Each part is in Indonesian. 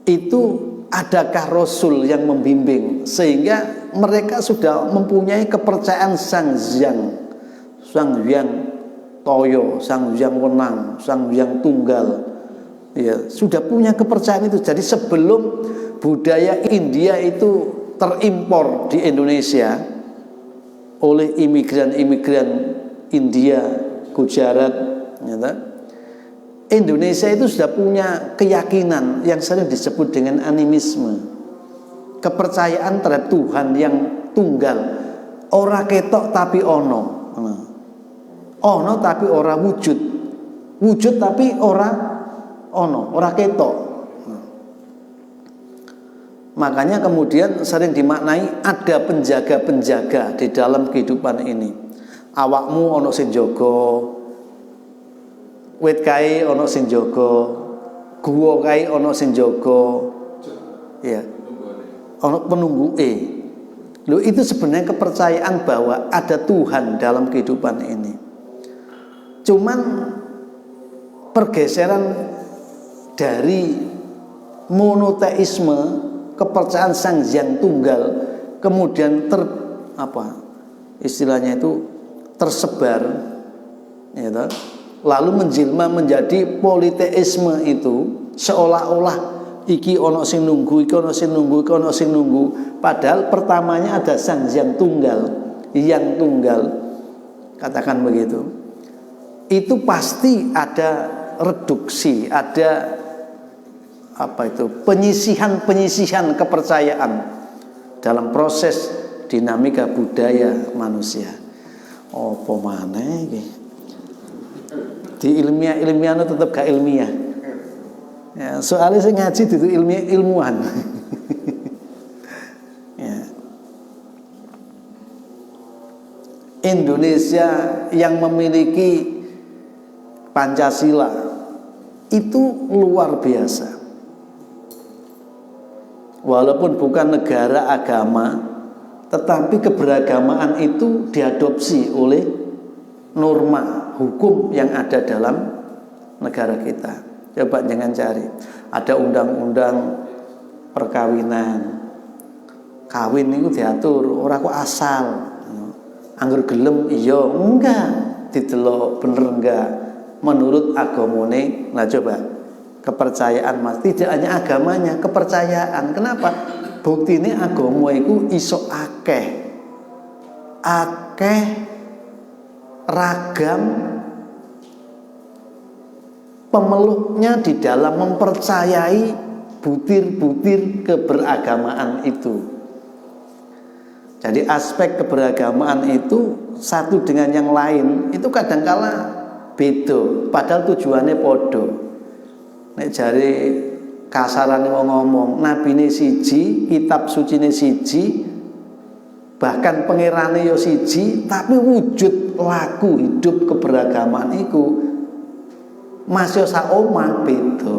Itu adakah Rasul yang membimbing sehingga mereka sudah mempunyai kepercayaan Sang Hyang Toyo, Sang Hyang Wenang, Sang Hyang Tunggal. Ya, sudah punya kepercayaan itu. Jadi sebelum budaya India itu terimpor di Indonesia oleh imigran-imigran India, Gujarat, Indonesia itu sudah punya keyakinan yang sering disebut dengan animisme, kepercayaan terhadap Tuhan yang tunggal, ora ketok tapi ono tapi ora wujud tapi ora ono, ora ketok. Makanya kemudian sering dimaknai ada penjaga-penjaga di dalam kehidupan ini. Awakmu ono sing jaga, wit kae ono sing jaga, guwa kae ono sing jaga. Ya. Ono penungguke. Loh, itu sebenarnya kepercayaan bahwa ada Tuhan dalam kehidupan ini. Cuman pergeseran dari monoteisme, kepercayaan Sang Hyang Tunggal, kemudian istilahnya itu tersebar, ya, lalu menjelma menjadi politeisme itu, seolah-olah iki ono sing nunggu, iki ono sing nunggu, iki ono sing nunggu. Padahal pertamanya ada Sang Hyang Tunggal, yang tunggal, katakan begitu. Itu pasti ada reduksi, ada penyisihan kepercayaan dalam proses dinamika budaya manusia. Apa maneh iki? Di ilmiah tetap gak ilmiah. Ya, soalnya saya ngaji itu ilmuwan. Ya. Indonesia yang memiliki Pancasila itu luar biasa. Walaupun bukan negara agama, tetapi keberagamaan itu diadopsi oleh norma hukum yang ada dalam negara kita. Coba jangan cari, ada undang-undang perkawinan, kawin itu diatur, ora kok asal anggur gelem iya enggak, didelok bener enggak menurut agamane. Nah coba, kepercayaan Mas, tidak hanya agamanya, kepercayaan. Kenapa? Bukti ini agama itu iso akeh ragam pemeluknya di dalam mempercayai butir-butir keberagamaan itu. Jadi aspek keberagamaan itu satu dengan yang lain itu kadangkala beda, padahal tujuannya podo. Nek jari kasarane wong ngomong, nabine siji, kitab sucine siji, bahkan pangerane yo siji, tapi wujud laku hidup keberagaman iku masih sak omah beda.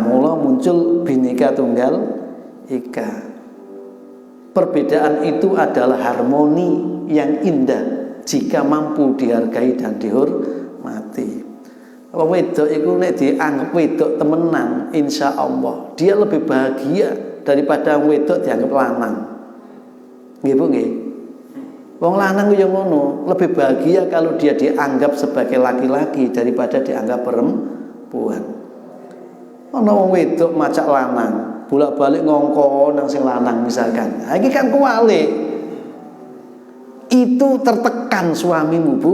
Mula muncul Bhinneka Tunggal Ika. Perbedaan itu adalah harmoni yang indah jika mampu dihargai dan dihormati. Wong wedok iku nek dianggap wedok temenan, insya Allah dia lebih bahagia daripada wedok dianggap lanang. Nggih Bu nggih. Wong lanang yo ngono, lebih bahagia kalau dia dianggap sebagai laki-laki daripada dianggap perempuan. Ana wong wedok macak lanang, bolak-balik ngongkon nang sing lanang misalkan. Nah, iki kan kuwalik. Itu tertekan suamimu, Bu.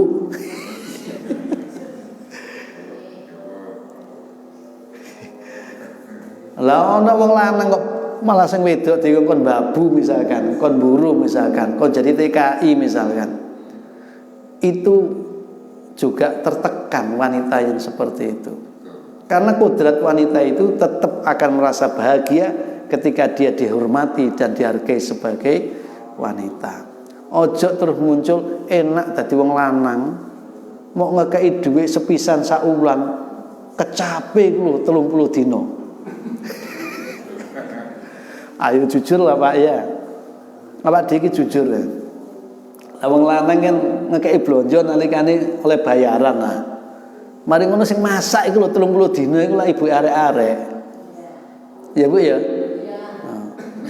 Lah ana wong lanang kok malah sing wedok dikon babu misalkan, kon buru misalkan, kon jadi TKI misalkan. Itu juga tertekan wanita yang seperti itu. Karena kodrat wanita itu tetap akan merasa bahagia ketika dia dihormati dan dihargai sebagai wanita. Ojo terus muncul enak dadi wong lanang, mau ngekei dhuwit sepisan sak wulan, kecape ku 30 dina. Ayo jujur lah Pak ya. Pak Diki jujur ya. Wong lanang kan ngekei blonjo nalikane oleh bayaran lah. Mari ngono sing masak iku lho 30 dina iku lah ibu arek-arek. Ya Bu ya.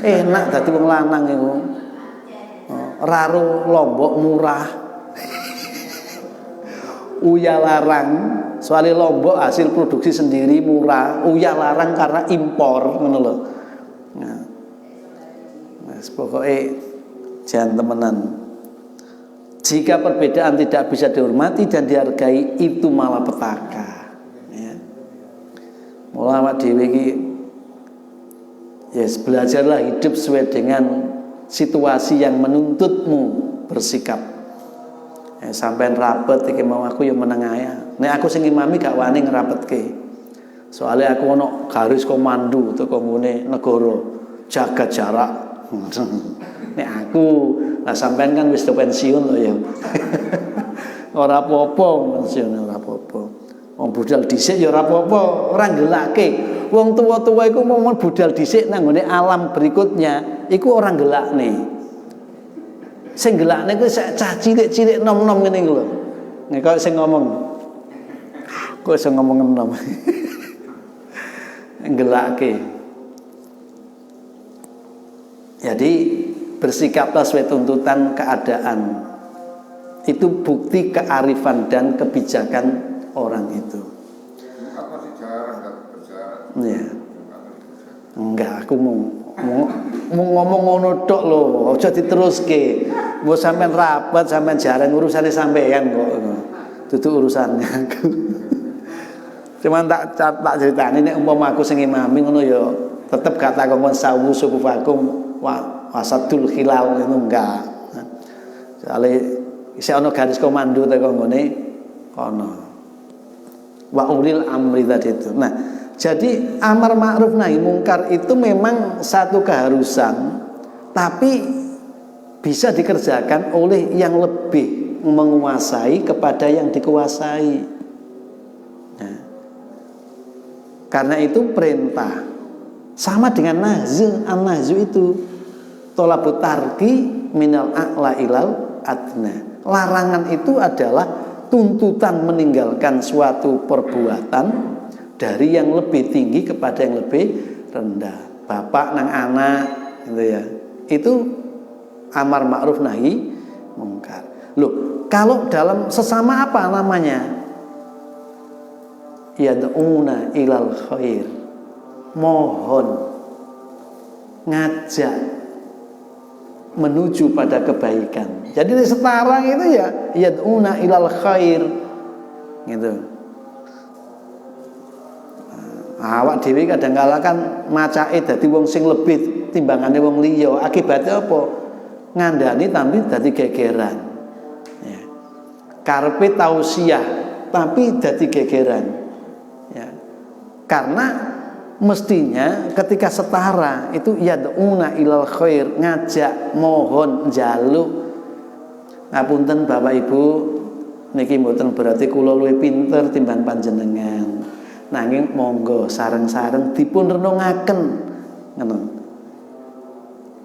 Enak dadi wong lanang iku. Raro Lombok murah. Uya larang, soalnya Lombok hasil produksi sendiri murah. Uya larang karena impor ngono lho. Nah. Mas pokoknya jangan temenan. Jika perbedaan tidak bisa dihormati dan dihargai, itu malapetaka. Ya. Mula awak dhewe iki yes, belajarlah hidup sesuai dengan situasi yang menuntutmu bersikap. Sampean rapet iki mau aku ya meneng ae. Nek aku sing imami gak wani ngrapetke. Soalnya aku ono garis komando teko ngene negara jaga jarak. Nek aku lah sampean kan wis pensiun lho ya. Ora apa-apa pensiun ora apa-apa. Wong budal dhisik ya ora apa-apa, ora gelake. Wong tua-tua iku mau budal dhisik nang ngene alam berikutnya iku ora gelakne. Sing gelakne ku sak cah cilik-cilik nom-nom ngene iku lho. Nek kok sing ngomong. Kok sing ngomong nom. Gelake. Jadi bersikaplah sesuai tuntutan keadaan. Itu bukti kearifan dan kebijakan orang itu. Ya. Enggak, aku mau ngomong ngono tok lho, aja diteruske. Mbok sampean rapat, sampean jarang urusane sampean kok. Dudu urusannya aku. Cuman tak ceritane nek umpama aku sing imami ngono ya tetep gak tak kongkon sawu sukufakum wasadul khilal itu enggak. Soale isih ana garis komando teko ngene kono. Wa ulil amri tadi itu. Nah, jadi amar ma'ruf nahi mungkar itu memang satu keharusan, tapi bisa dikerjakan oleh yang lebih menguasai kepada yang dikuasai. Nah, karena itu perintah sama dengan nahzu, an-nahzu itu tolabut tarki minal a'la ilal adna. Larangan itu adalah tuntutan meninggalkan suatu perbuatan dari yang lebih tinggi kepada yang lebih rendah. Bapak nang anak gitu ya. Itu amar ma'ruf nahi mungkar. Loh, kalau dalam sesama apa namanya? Yad'una ilal khair. Mohon, ngajak menuju pada kebaikan. Jadi sekarang itu ya yad'una ilal khair gitu. Awak dhewe kadang-kala kan macake dadi wong sing lebih timbangane wong liya. Akibatnya apa? Ngandani tapi dadi gegeran. Ya. Karepe tausiah tapi dadi gegeran. Ya. Karena mestinya ketika setara itu yad'una ilal khair, ngajak, mohon, njaluk. Ngapunten Bapak Ibu, niki mboten berarti kula luwih pinter timbang panjenengan. Nanging monggo sareng-sareng dipun renungaken ngono.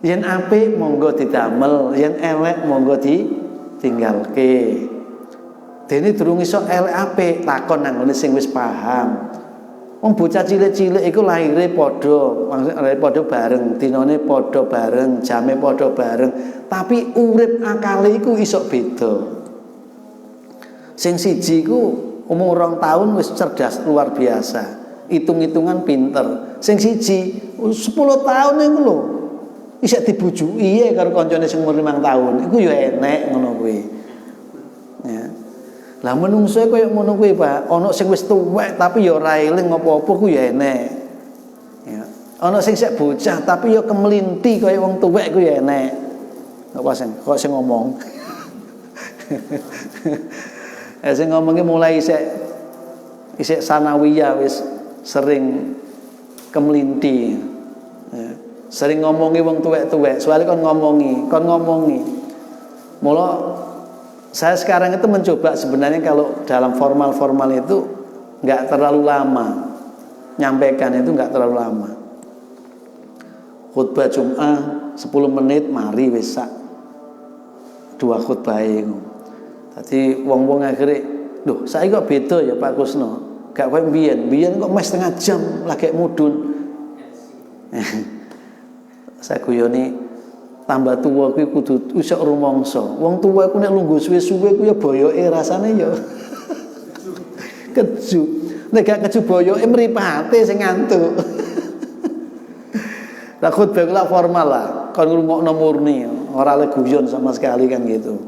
Yen apik monggo didamel, yen elek monggo ditinggalke. Dene durung iso elek apik takon nang ngene sing wis paham. Wong bocah cilik-cilik iku lahire padha, maksudnya padha bareng, dinane padha bareng, jame padha bareng, tapi urip akale iku iso beda. Sing siji iku umur 2 tahun wis cerdas luar biasa, hitung-hitungan pinter. Sing siji 10 tahun iku lho, isih dibujuki ya karo kancane sing umur 5 tahun. Iku ya enek ngono kuwi. Ya. Lah menungso koyo ngono kuwi, Pak. Ana sing wis tuwek tapi ya ora eling apa-apa ku ya enek. Ya. Ana sing sik bocah tapi ya kemelinti koyo wong tuwek ku ya enek. Kok sing ngomong. Sing ngomongnya mulai isik sanawiyah wis sering kemelinti. Ya. Sering ngomongi wong tuwek-tuwek, soalnya kon ngomongi. Mula saya sekarang itu mencoba sebenarnya kalau dalam formal itu nggak terlalu lama, nyampaikan itu nggak terlalu lama. Khutbah Jum'ah 10 menit mari wis sak 2 khutbah itu. Tadi wong-wong akhirnya Loh, saiki kok beda ya Pak Kusno. Gak koyo mbiyen. Mbiyen kok mes setengah jam lagi mudhun. Saya guyoni tambah tuwa kuwi kudu iso rumangsa. Wong tuwa iku nek lungguh suwe-suwe ku ya boyoke rasane ya keju. Nek gak keju boyoke mripate sing ngantuk. Lah khutbah kula formal lah, kon ngrungokno murni, ora le guyon sama sekali kan gitu.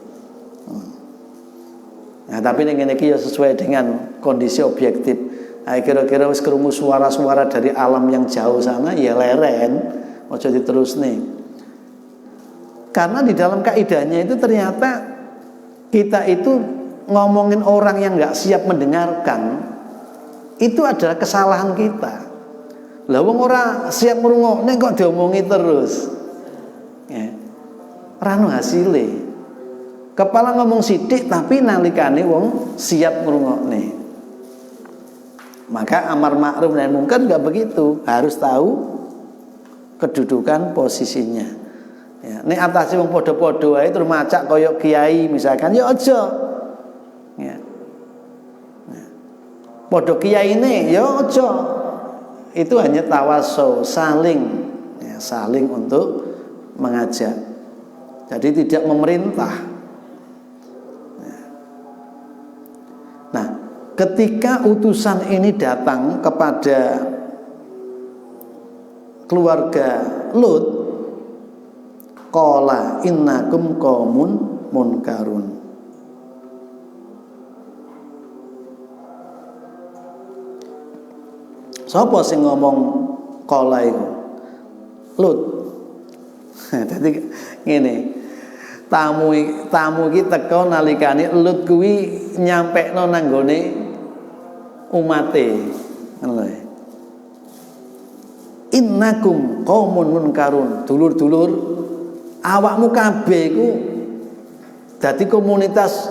Nah, tapi ning ngene iki ya sesuai dengan kondisi objektif. Kira-kira wis krungu suara-suara dari alam yang jauh sana ya leren, aja diterusne. Karena di dalam kaidahnya itu ternyata kita itu ngomongin orang yang nggak siap mendengarkan itu adalah kesalahan kita. Lah wong ora siap ngrungokne kok diomongi terus. Ya. Ora ono hasile. Kepala ngomong sithik tapi nalikane wong siap ngrungokne. Maka amar ma'ruf nahi munkar enggak begitu, harus tahu kedudukan posisinya. Ya, nek atase wong padha-padha wae terus macak kaya kiai misalkan ya aja. Ya. Nah. Padha kiyaine ya aja. Itu hanya tawasul, saling ya, saling untuk mengajak. Jadi tidak memerintah. Nah, ketika utusan ini datang kepada keluarga Lut, qala innakum qaumun munkarun. Sapa sing ngomong qala iku? Lut. Dadi ngene. Tamu iki teka nalikane Lut kuwi nyampekno nang gone umate. Ngono lho. Innakum qaumun munkarun. Dulur-dulur, awakmu kabeh iku dadi komunitas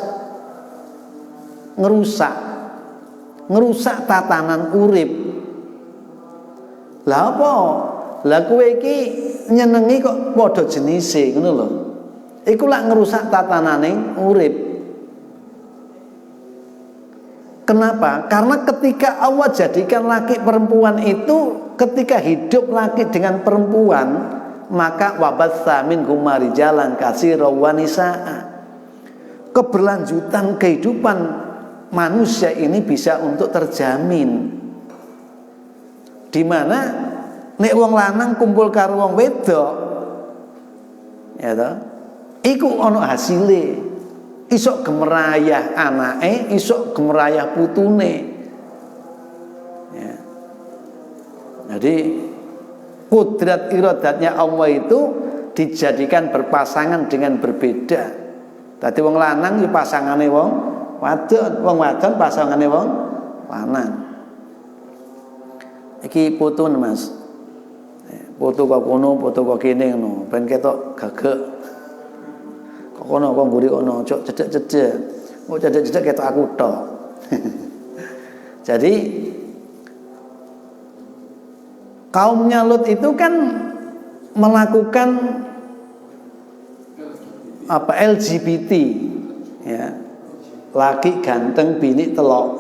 ngerusak tatanan urip. Lah apa? Lah kowe iki nyenengi kok padha jenise ngono lho. Iku lak ngerusak tatanane urip. Kenapa? Karena ketika Allah jadikan laki perempuan itu, ketika hidup laki dengan perempuan, maka wabatsa minhum rijalan katsiran wa nisaa. Keberlanjutan kehidupan manusia ini bisa untuk terjamin. Di mana nek wong lanang kumpul karo wong wedok ya toh iku ana hasile, iso gemerayah anake, iso gemerayah putune ya. Jadi kudrat iradatnya Allah itu dijadikan berpasangan dengan berbeda. Dadi wong lanang iki pasangane wong wadon, wong wadon pasangane wong lanang. Iki foto Mas. Foto kok kono, foto kok kene ngono, ben ketok gagek. Kok kono kok mburi kono, cok cedek-cedek. Kok cedek-cedek ketok aku tok. Jadi kaumnya Lut itu kan melakukan apa LGBT ya. Laki ganteng bini telok.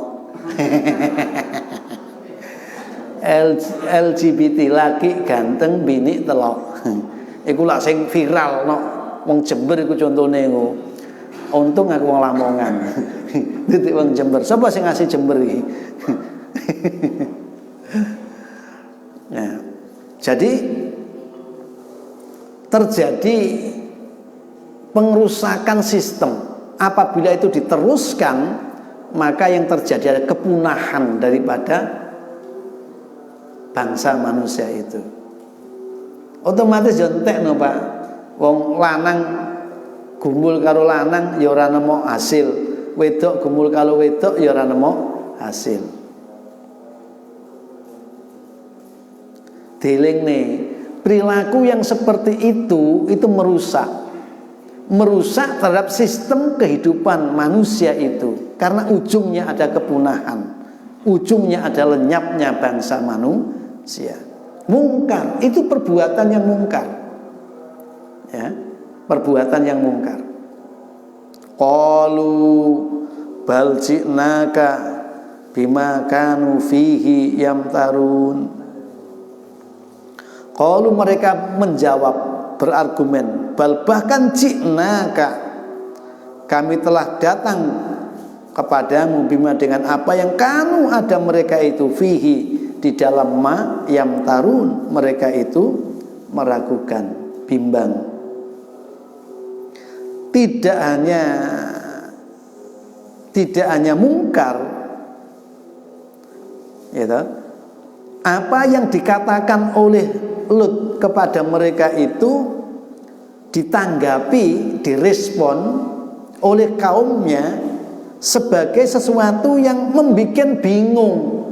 LGBT laki ganteng bini telok. Iku lak sing viral no. Wong Jember iku contone iku. Untung aku wong Lamongan. Titik wong Jember. Sapa sing ngasih Jember iki? Nah, jadi terjadi pengerusakan sistem. Apabila itu diteruskan, maka yang terjadi adalah kepunahan daripada bangsa manusia itu. Otomatis jontek no Pak. Wong lanang gumbul karo lanang ya ora nemu hasil. Wedok gumbul karo wedok ya ora nemu hasil. Delingne, perilaku yang seperti itu merusak terhadap sistem kehidupan manusia itu. Karena ujungnya ada kepunahan. Ujungnya ada lenyapnya bangsa manusia. Mungkar itu perbuatan yang mungkar ya, perbuatan yang mungkar. Qalu bal ji'naka bima kanu fihi yamtarun. Qalu mereka menjawab, berargumen, bal bahkan ji'naka, kami telah datang kepadamu bima dengan apa yang kanu ada mereka itu fihi di dalam ma yamtarun, mereka itu meragukan, bimbang. Tidak hanya mungkar, gitu. Apa yang dikatakan oleh Lut kepada mereka itu ditanggapi, direspon oleh kaumnya sebagai sesuatu yang membuat bingung,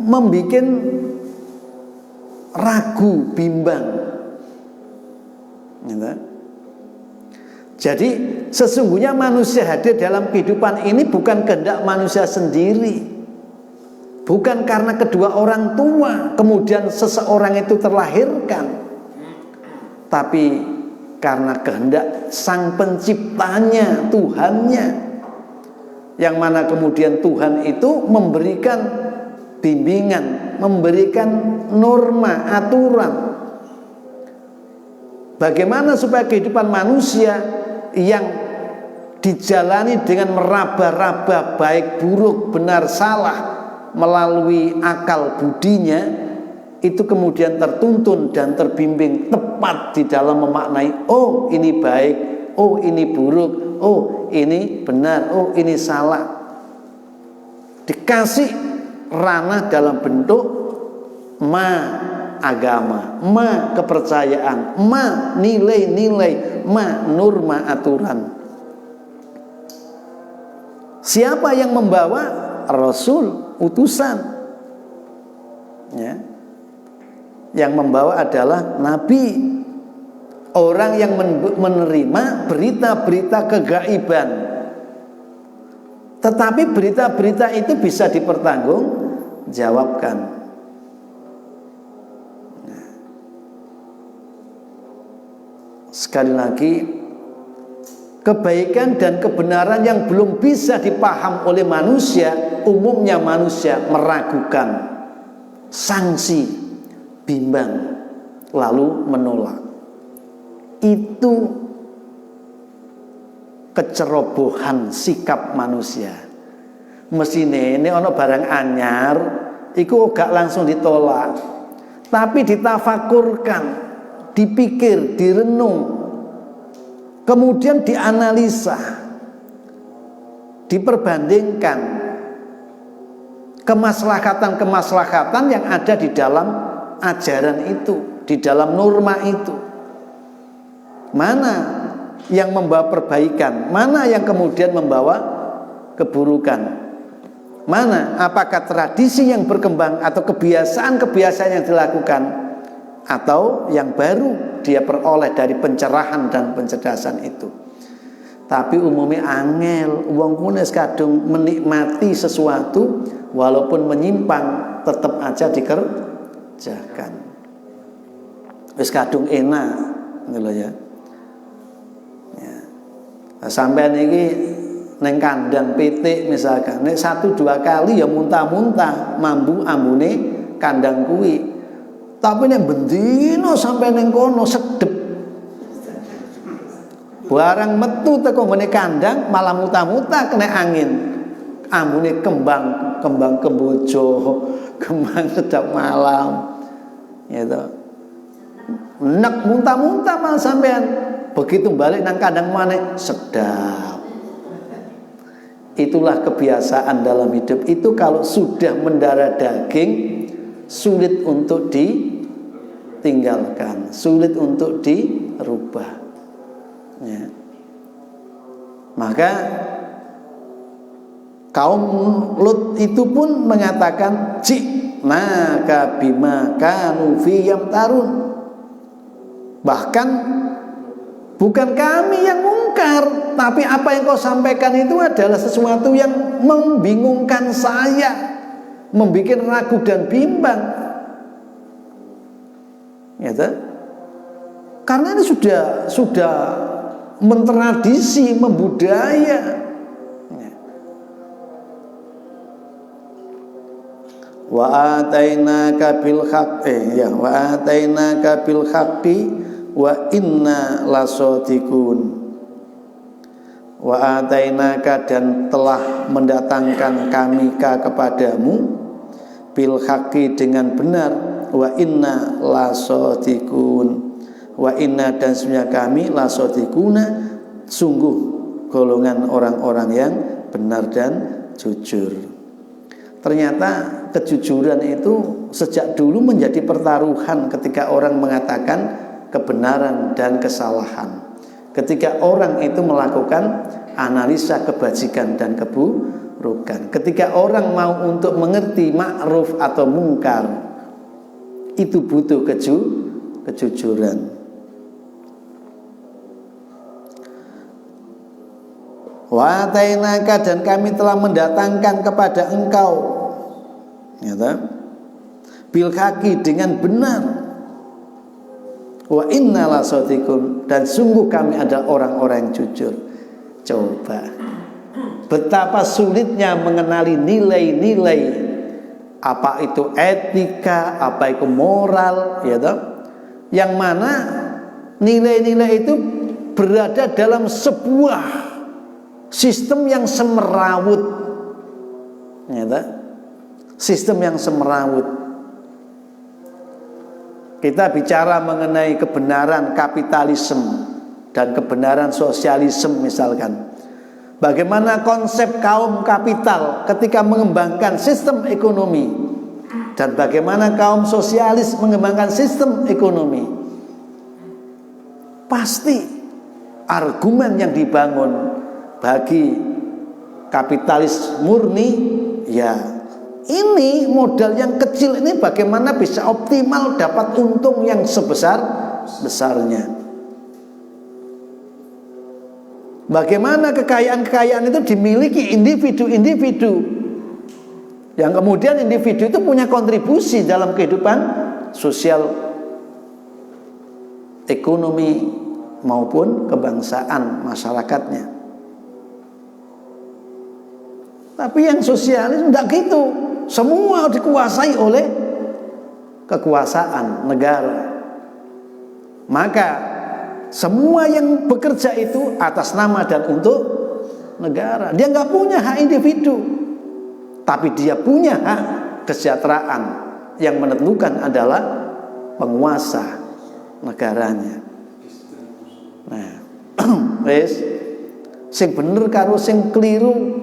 membuat ragu, bimbang, gitu. Jadi sesungguhnya manusia hadir dalam kehidupan ini bukan kehendak manusia sendiri, bukan karena kedua orang tua kemudian seseorang itu terlahirkan, tapi karena kehendak sang penciptanya, Tuhannya, yang mana kemudian Tuhan itu memberikan bimbingan, memberikan norma, aturan bagaimana supaya kehidupan manusia yang dijalani dengan meraba-raba baik buruk benar salah melalui akal budinya itu kemudian tertuntun dan terbimbing tepat di dalam memaknai, oh ini baik, oh ini buruk, oh ini benar, oh ini salah. Dikasih ranah dalam bentuk ma agama, ma kepercayaan, ma nilai-nilai, ma norma aturan. Siapa yang membawa? Rasul, utusan, ya. Yang membawa adalah nabi, orang yang menerima berita-berita kegaiban. Tetapi berita-berita itu bisa dipertanggungjawabkan. Sekali lagi, kebaikan dan kebenaran yang belum bisa dipaham oleh manusia, umumnya manusia meragukan, sangsi, bimbang, lalu menolak. Itu kecerobohan sikap manusia. Mesine ini ono barang anyar, iku gak langsung ditolak, tapi ditafakurkan, dipikir, direnung, kemudian dianalisa, diperbandingkan kemaslahatan-kemaslahatan yang ada di dalam ajaran itu, di dalam norma itu. Mana yang membawa perbaikan, mana yang kemudian membawa keburukan. Mana apakah tradisi yang berkembang atau kebiasaan-kebiasaan yang dilakukan, atau yang baru dia peroleh dari pencerahan dan pencerdasan itu. Tapi umumnya angel, wong kunes kadung menikmati sesuatu walaupun menyimpang tetap aja dikerjakan. Wis kadung enak gitu loh ya. Sampai niki neng kandang pitik misalkan, nek 1-2 kali ya muntah-muntah mambu ambune kandang kuwi. Tapi nek bendino sampai neng kono sedep. Barang metu teko ngene kandang malah muta-muta kena angin. Ambune kembang kembojo, kembang sedap malam. Gitu. Nek muntah-muntah malah sampean. Begitu balik nang kandang maneh sedap. Itulah kebiasaan dalam hidup itu, kalau sudah mendarah daging sulit untuk ditinggalkan, sulit untuk dirubah, ya. Maka kaum Lut itu pun mengatakan, ji'naka bima kanu fi yamtarun. Bahkan bukan kami yang mungkar, tapi apa yang kau sampaikan itu adalah sesuatu yang membingungkan saya, membuat ragu dan bimbang, gitu. Karena ini sudah mentradisi, membudaya, wa atainaka bil haqqi wa atainaka bil haqqi wa inna lasadiqun. Wa atainaka, dan telah mendatangkan kami kepadamu bil haqqi, dengan benar, wa inna lasadiqun, wa inna, dan sesungguhnya kami lasadiquna, sungguh golongan orang-orang yang benar dan jujur. Ternyata kejujuran itu sejak dulu menjadi pertaruhan ketika orang mengatakan kebenaran dan kesalahan. Ketika orang itu melakukan analisa kebajikan dan keburukan, ketika orang mau untuk mengerti ma'ruf atau mungkar, itu butuh kejujuran. Wa atainaka, dan kami telah mendatangkan kepada engkau, bil haqqi, dengan benar, wa inna lasadiqun, dan sungguh kami adalah orang-orang yang jujur. Coba betapa sulitnya mengenali nilai-nilai, apa itu etika, apa itu moral, yang mana nilai-nilai itu berada dalam sebuah sistem yang semerawut, sistem yang semerawut. Kita bicara mengenai kebenaran kapitalisme dan kebenaran sosialisme misalkan. Bagaimana konsep kaum kapital ketika mengembangkan sistem ekonomi, dan bagaimana kaum sosialis mengembangkan sistem ekonomi. Pasti argumen yang dibangun bagi kapitalis murni, ini modal yang kecil ini bagaimana bisa optimal dapat untung yang sebesar-besarnya. Bagaimana kekayaan-kekayaan itu dimiliki individu-individu, yang kemudian individu itu punya kontribusi dalam kehidupan sosial, ekonomi maupun kebangsaan masyarakatnya. Tapi yang sosialis tidak gitu. Semua dikuasai oleh kekuasaan negara. Maka semua yang bekerja itu atas nama dan untuk negara. Dia nggak punya hak individu, tapi dia punya hak kesejahteraan yang menentukan adalah penguasa negaranya. Nah, wis sing bener karo sing keliru,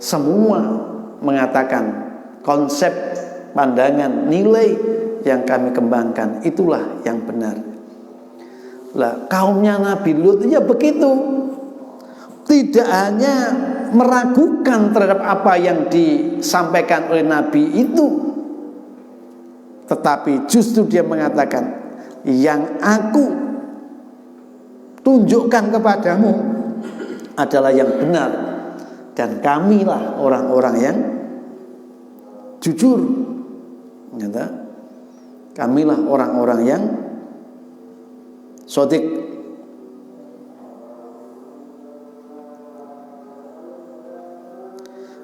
semua mengatakan konsep, pandangan, nilai yang kami kembangkan itulah yang benar. Lah, kaumnya Nabi Lut ya begitu. Tidak hanya meragukan terhadap apa yang disampaikan oleh Nabi itu, tetapi justru dia mengatakan, yang aku tunjukkan kepadamu adalah yang benar, dan kamilah orang-orang yang jujur. Kamilah orang-orang yang shadiq.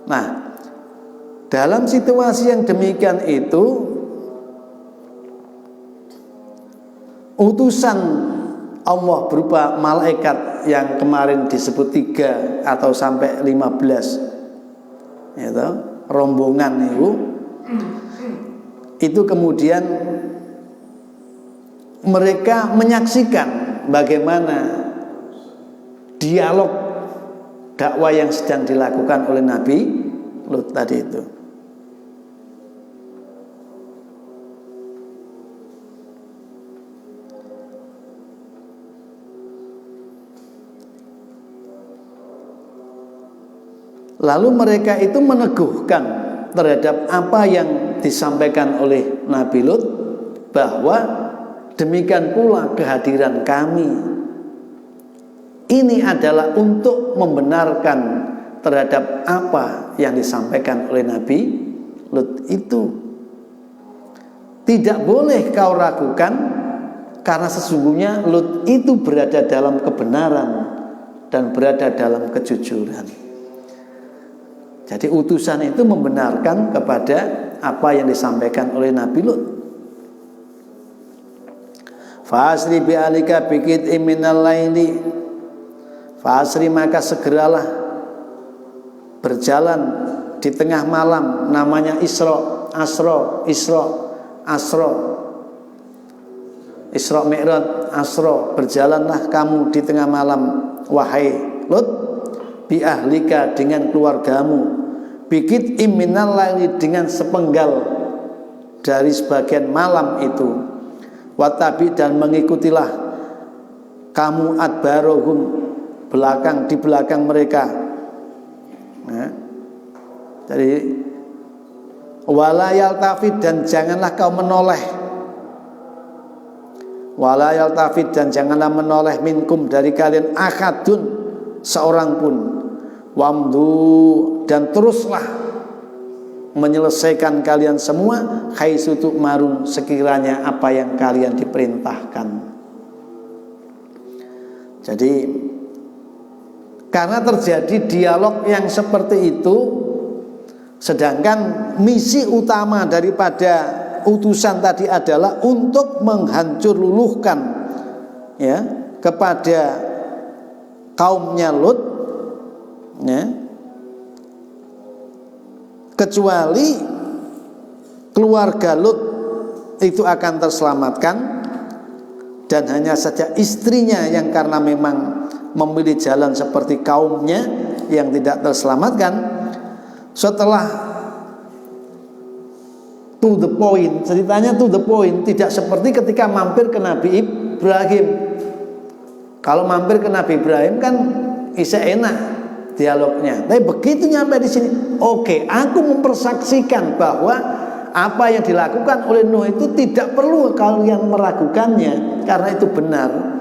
Nah, dalam situasi yang demikian itu, utusan Allah berupa malaikat yang kemarin disebut 3 atau sampai 15, rombongan itu kemudian mereka menyaksikan bagaimana dialog dakwah yang sedang dilakukan oleh Nabi Lut tadi itu. Lalu mereka itu meneguhkan terhadap apa yang disampaikan oleh Nabi Lut, bahwa demikian pula kehadiran kami ini adalah untuk membenarkan terhadap apa yang disampaikan oleh Nabi Lut itu. Tidak boleh kau ragukan, karena sesungguhnya Lut itu berada dalam kebenaran dan berada dalam kejujuran. Jadi utusan itu membenarkan kepada apa yang disampaikan oleh Nabi Lut. Fasri bi alika bikit minal laili, fasri maka segeralah berjalan di tengah malam, namanya Isra, Asra, Isra, Asra, Isra Mi'raj, Asra, berjalanlah kamu di tengah malam wahai Lut, bi ahlika dengan keluargamu, bikit minal laili dengan sepenggal dari sebagian malam itu, watabi dan mengikutilah kamu adbarohum di belakang mereka. Nah, jadi wala yaltafid dan janganlah kau menoleh, wala yaltafid dan janganlah menoleh minkum dari kalian akadun seorang pun, wamdu dan teruslah menyelesaikan kalian semua haitsu tu'marun sekiranya apa yang kalian diperintahkan. Jadi karena terjadi dialog yang seperti itu, sedangkan misi utama daripada utusan tadi adalah untuk menghancur luluhkan ya kepada kaumnya Lut, ya, kecuali keluarga Lut itu akan terselamatkan, dan hanya saja istrinya yang karena memang memilih jalan seperti kaumnya yang tidak terselamatkan. Setelah to the point, ceritanya to the point, tidak seperti ketika mampir ke Nabi Ibrahim. Kalau mampir ke Nabi Ibrahim kan bisa enak dialognya, tapi begitu nyampe di sini, oke, aku mempersaksikan bahwa apa yang dilakukan oleh Nuh itu tidak perlu kalian meragukannya, karena itu benar.